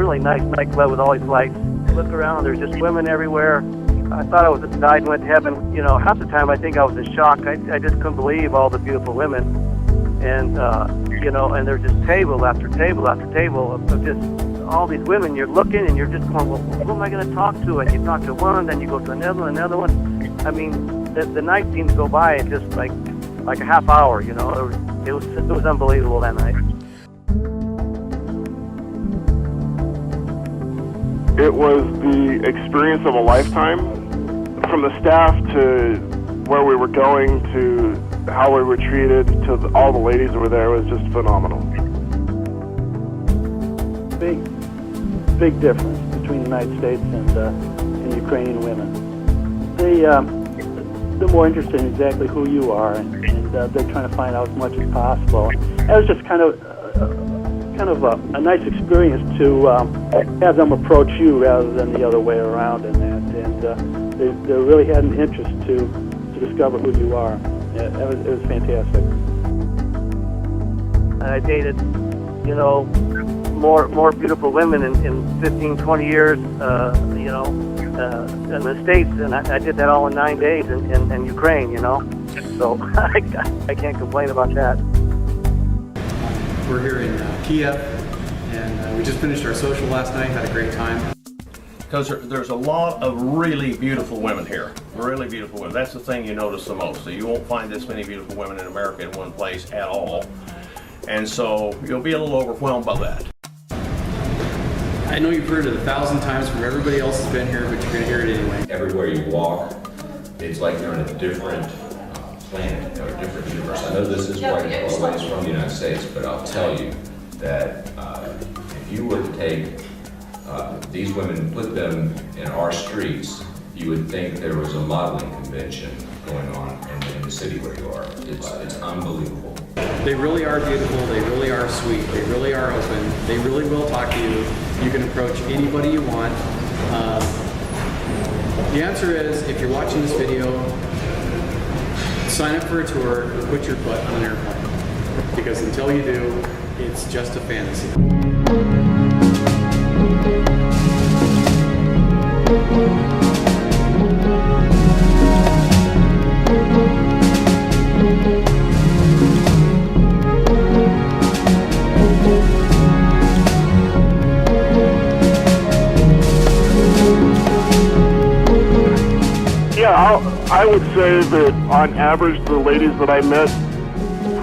really nice nightclub with all these lights. You look around, there's just women everywhere. I thought I was died and went to heaven. You know, half the time I think I was in shock. I just couldn't believe all the beautiful women. And, you know, and there's just table after table after table of just all these women. You're looking and you're just going, well, who am I going to talk to? And you talk to one, then you go to another one. I mean, the night seemed to go by in just like a half hour, you know. It was unbelievable that night. It was the experience of a lifetime. From the staff to where we were going to how we were treated to all the ladies that were there, it was just phenomenal. Big difference between the United States and Ukrainian women. They're more interested in exactly who you are, and they're trying to find out as much as possible. It was just kind of a nice experience to have them approach you rather than the other way around in that, and they really had an interest to discover who you are. It was fantastic. I dated, you know, more beautiful women in 15, 20 years, you know, in the States, and I did that all in 9 days in Ukraine, you know. So I can't complain about that. We're here in Kiev, and we just finished our social last night, had a great time. Because there's a lot of really beautiful women here, really beautiful women. That's the thing you notice the most. So you won't find this many beautiful women in America in one place at all. And so you'll be a little overwhelmed by that. I know you've heard it 1,000 times from everybody else who's been here, but you're going to hear it anyway. Everywhere you walk, it's like you're in a different planet or a different universe. I know this is quite a ways from the United States, but I'll tell you that if you were to take these women and put them in our streets, you would think there was a modeling convention going on in the city where you are. It's unbelievable. They really are beautiful, they really are sweet, they really are open, they really will talk to you. You can approach anybody you want. The answer is, if you're watching this video, sign up for a tour and put your butt on an airplane. Because until you do, it's just a fantasy. Yeah, I would say that on average the ladies that I met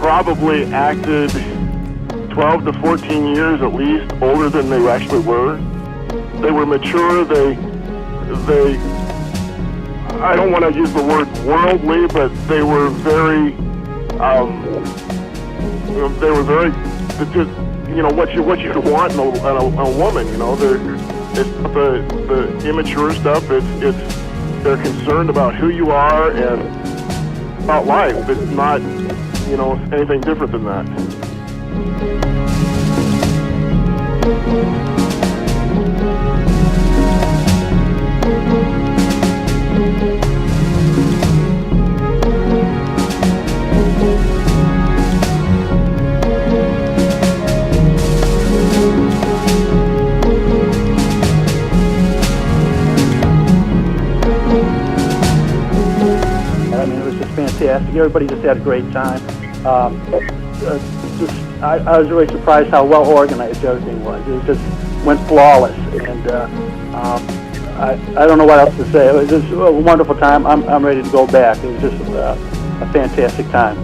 probably acted 12 to 14 years at least older than they actually were. They were mature, they I don't want to use the word worldly, but they were very just, you know, what you want in a woman, you know. It's the immature stuff, they're concerned about who you are and about life. It's not, you know, anything different than that. Fantastic. Everybody just had a great time. I was really surprised how well organized everything was. It just went flawless, and I don't know what else to say. It was just a wonderful time. I'm ready to go back. It was just a fantastic time.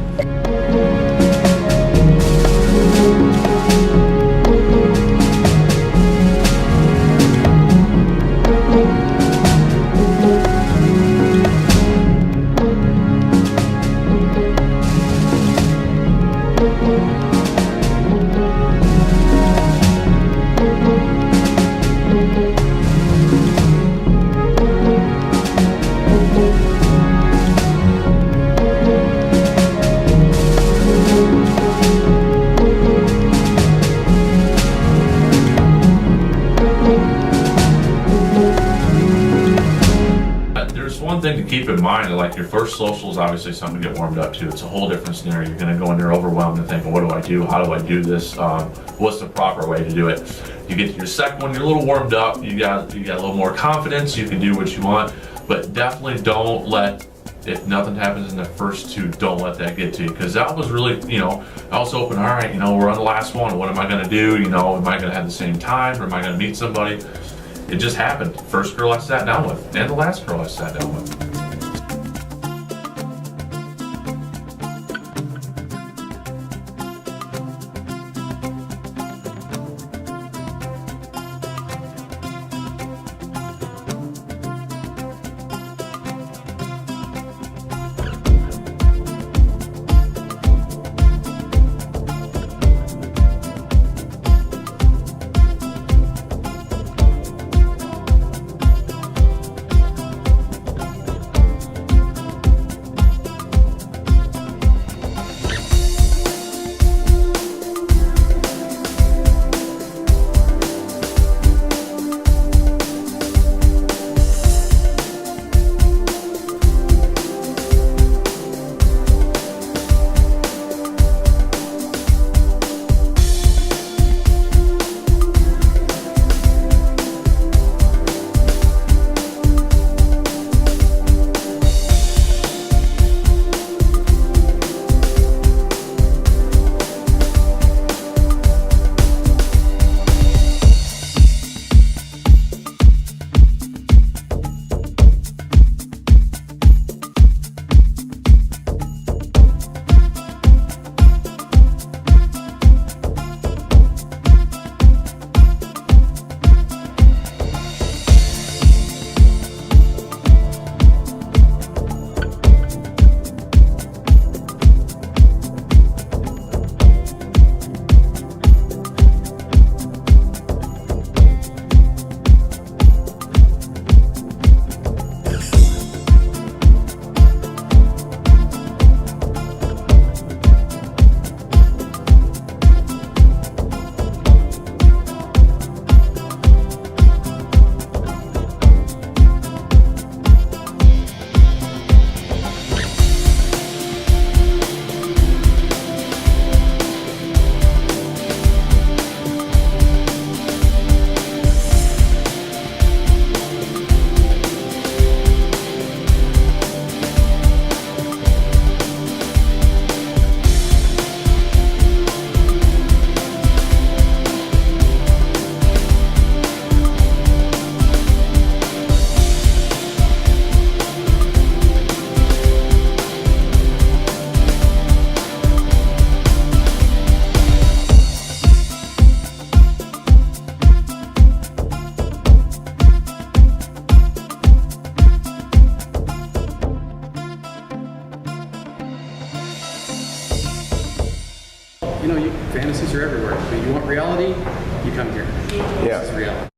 mind, like your first social is obviously something to get warmed up to. It's a whole different scenario. You're gonna go in there overwhelmed and think, well, what do I do? How do I do this? What's the proper way to do it? You get to your second one, you're a little warmed up. You got a little more confidence. You can do what you want, but definitely don't let, if nothing happens in the first two, don't let that get to you. Because that was really, I was hoping, all right, we're on the last one. What am I gonna do? Am I gonna have the same time, or am I gonna meet somebody? It just happened. First girl I sat down with, and the last girl I sat down with. Fantasies are everywhere, but you want reality, you come here. Yeah. This is reality.